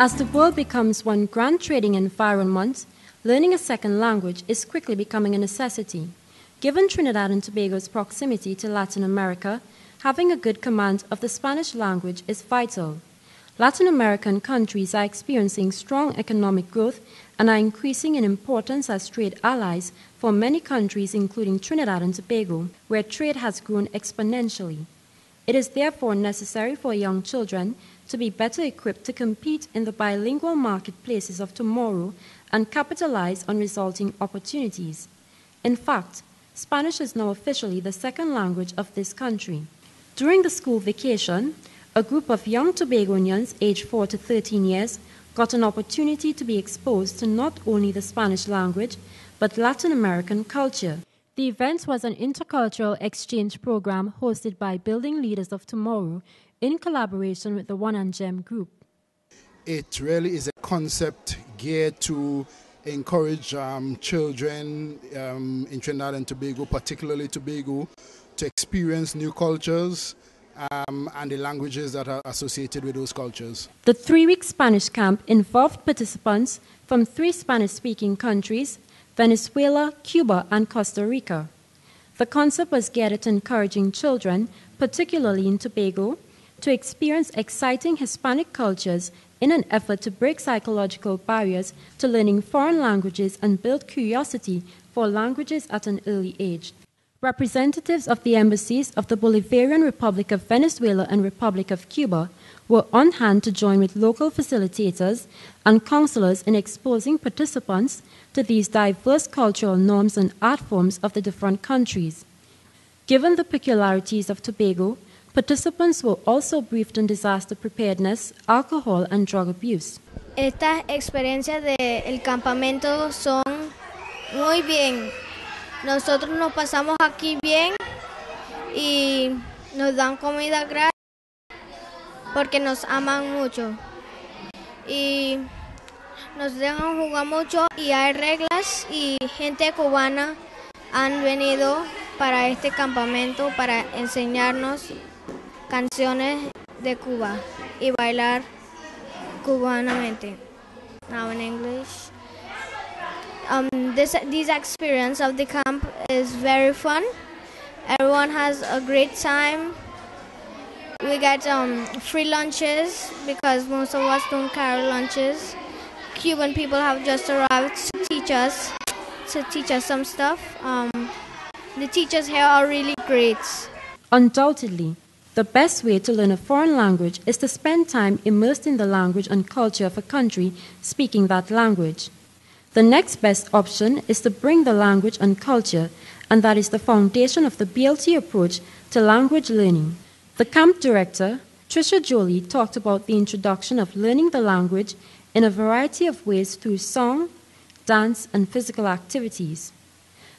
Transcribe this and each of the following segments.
As the world becomes one grand trading environment, learning a second language is quickly becoming a necessity. Given Trinidad and Tobago's proximity to Latin America, having a good command of the Spanish language is vital. Latin American countries are experiencing strong economic growth and are increasing in importance as trade allies for many countries, including Trinidad and Tobago, where trade has grown exponentially. It is therefore necessary for young children to be better equipped to compete in the bilingual marketplaces of tomorrow and capitalize on resulting opportunities. In fact, Spanish is now officially the second language of this country. During the school vacation, a group of young Tobagonians aged 4 to 13 years got an opportunity to be exposed to not only the Spanish language, but Latin American culture. The event was an intercultural exchange program hosted by Building Leaders of Tomorrow in collaboration with the One Angemme Group. It really is a concept geared to encourage children in Trinidad and Tobago, particularly Tobago, to experience new cultures and the languages that are associated with those cultures. The 3-week Spanish camp involved participants from 3 Spanish-speaking countries: Venezuela, Cuba, and Costa Rica. The concept was geared at encouraging children, particularly in Tobago, to experience exciting Hispanic cultures in an effort to break psychological barriers to learning foreign languages and build curiosity for languages at an early age. Representatives of the embassies of the Bolivarian Republic of Venezuela and Republic of Cuba were on hand to join with local facilitators and counselors in exposing participants to these diverse cultural norms and art forms of the different countries. Given the peculiarities of Tobago, participants were also briefed on disaster preparedness, alcohol, and drug abuse. Estas experiencias del campamento son muy bien. Nosotros nos pasamos aquí bien y nos dan comida gratis porque nos aman mucho y nos dejan jugar mucho y hay reglas y gente cubana han venido para este campamento para enseñarnos canciones de Cuba y bailar cubanamente. Now in English. This experience of the camp is very fun. Everyone has a great time. We get free lunches because most of us don't carry lunches. Cuban people have just arrived to teach us some stuff. The teachers here are really great. Undoubtedly, the best way to learn a foreign language is to spend time immersed in the language and culture of a country speaking that language. The next best option is to bring the language and culture, and that is the foundation of the BLT approach to language learning. The camp director, Tricia Jolie, talked about the introduction of learning the language in a variety of ways through song, dance, and physical activities.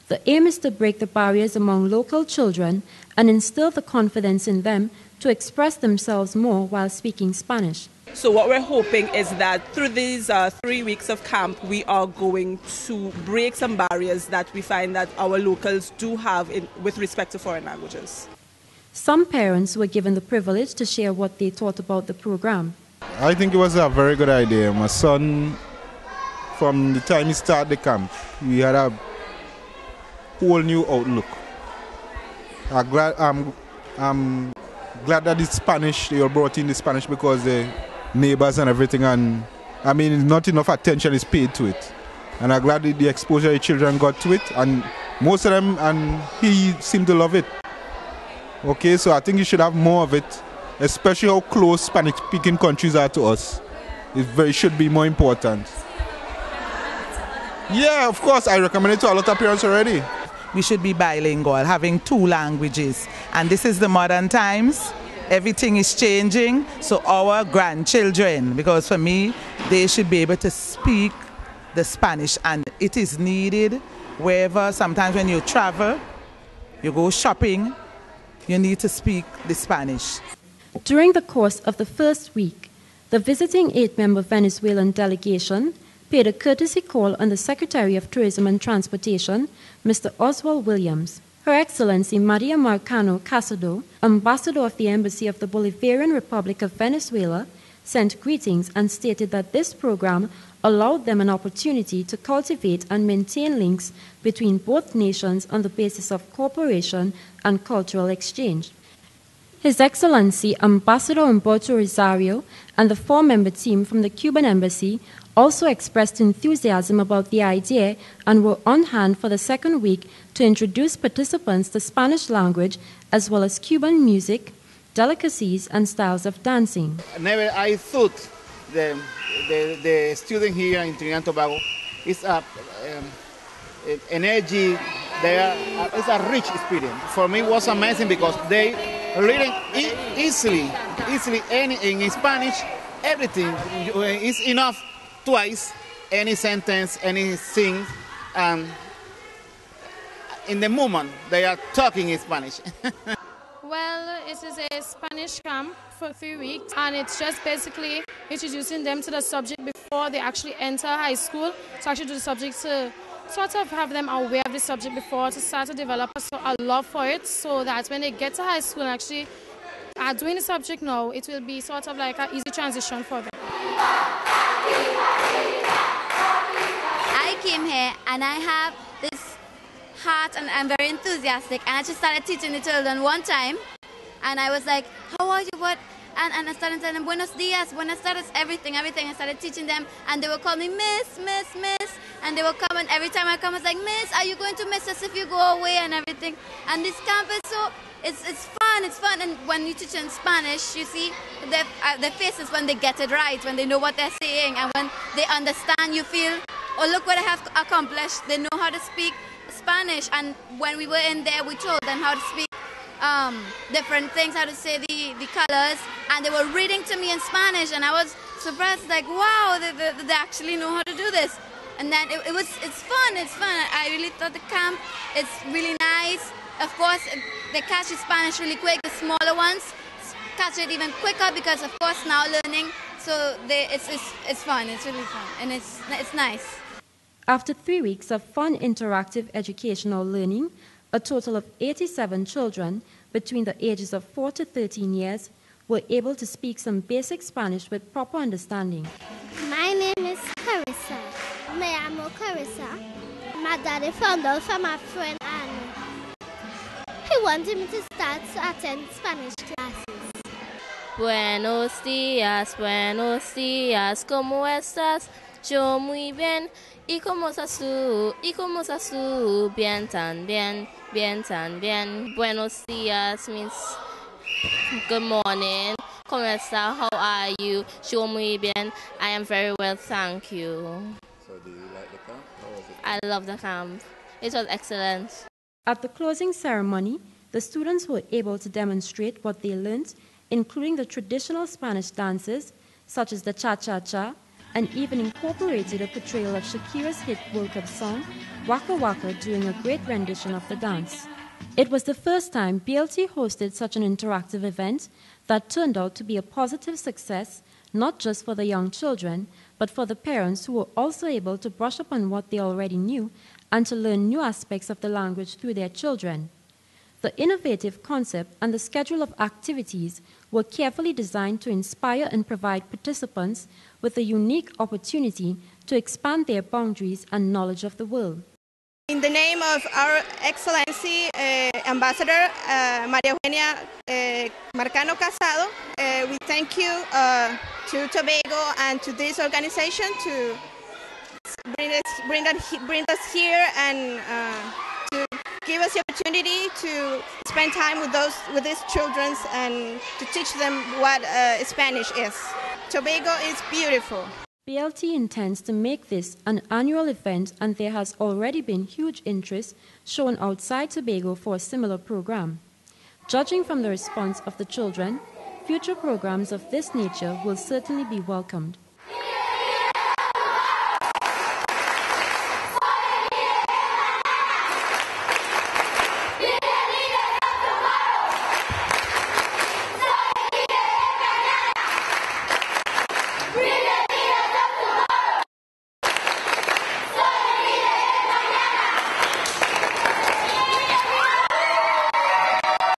The aim is to break the barriers among local children and instill the confidence in them to express themselves more while speaking Spanish. So what we're hoping is that through these 3 weeks of camp, we are going to break some barriers that we find that our locals do have with respect to foreign languages. Some parents were given the privilege to share what they thought about the program. I think it was a very good idea. My son, from the time he started the camp, he had a whole new outlook. I'm glad that it's Spanish, they brought in the Spanish because the neighbors and everything, and I mean not enough attention is paid to it, and I'm glad that the exposure the children got to it, and most of them, and he seemed to love it. Okay, so I think you should have more of it, especially how close Spanish speaking countries are to us. It should be more important. Yeah, of course, I recommend it to a lot of parents already. We should be bilingual, having 2 languages, and this is the modern times. Everything is changing, so our grandchildren, because for me, they should be able to speak the Spanish, and it is needed wherever. Sometimes when you travel, you go shopping, you need to speak the Spanish. During the course of the first week, the visiting 8-member Venezuelan delegation paid a courtesy call on the Secretary of Tourism and Transportation, Mr. Oswald Williams. Her Excellency Maria Marcano Casado, Ambassador of the Embassy of the Bolivarian Republic of Venezuela, sent greetings and stated that this program allowed them an opportunity to cultivate and maintain links between both nations on the basis of cooperation and cultural exchange. His Excellency Ambassador Humberto Rosario and the 4-member team from the Cuban Embassy also expressed enthusiasm about the idea and were on hand for the second week to introduce participants to Spanish language as well as Cuban music, delicacies, and styles of dancing. Never I thought the student here in Trinidad and Tobago is energy. It's a rich experience. For me, it was amazing because they learn easily in Spanish. Everything is enough twice, any sentence, anything. In the moment they are talking in Spanish. Well, it is a Spanish camp for 3 weeks, and it's just basically introducing them to the subject before they actually enter high school, to actually do the subject, to sort of have them aware of the subject before, to start to develop a love for it, so that when they get to high school and actually are doing the subject now, it will be sort of like an easy transition for them. I came here and I have this heart and I'm very enthusiastic, and I just started teaching the children one time, and I was like, how are you, what? And I started telling them, buenos dias, buenas tardes, everything. I started teaching them, and they would call me miss, and they would come, and every time I come, I was like, miss, are you going to miss us if you go away and everything? And this camp is so, it's fun, and when you teach in Spanish, you see their faces when they get it right, when they know what they're saying, and when they understand, you feel, oh, look what I have accomplished. They know how to speak Spanish, and when we were in there, we told them how to speak different things, how to say the colors, and they were reading to me in Spanish, and I was surprised, like, wow, they actually know how to do this. And then it's fun. I really thought the camp is really nice. Of course, they catch the Spanish really quick. The smaller ones catch it even quicker because, of course, now learning. So it's fun. It's really fun, and it's nice. After 3 weeks of fun, interactive educational learning, a total of 87 children between the ages of 4 to 13 years were able to speak some basic Spanish with proper understanding. My name is Carissa. Me llamo Carissa. My daddy found out from my friend Annie. He wanted me to start to attend Spanish classes. Buenos días, ¿cómo estás? Yo muy bien. ¿Y cómo estás tú? Bien también. Buenos días means good morning. ¿Cómo estás? How are you? Yo muy bien. I am very well, thank you. So do you like the camp? How was it? I love the camp. It was excellent. At the closing ceremony, the students were able to demonstrate what they learned, including the traditional Spanish dances, such as the cha-cha-cha, and even incorporated a portrayal of Shakira's hit World Cup song, Waka Waka, doing a great rendition of the dance. It was the first time BLT hosted such an interactive event that turned out to be a positive success, not just for the young children, but for the parents who were also able to brush up on what they already knew and to learn new aspects of the language through their children. The innovative concept and the schedule of activities were carefully designed to inspire and provide participants with a unique opportunity to expand their boundaries and knowledge of the world. In the name of our Excellency Ambassador Maria Eugenia Marcano Casado, we thank you to Tobago and to this organization to bring us here and to give us the opportunity to spend time with these children and to teach them what Spanish is. Tobago is beautiful. BLT intends to make this an annual event, and there has already been huge interest shown outside Tobago for a similar program. Judging from the response of the children, future programs of this nature will certainly be welcomed.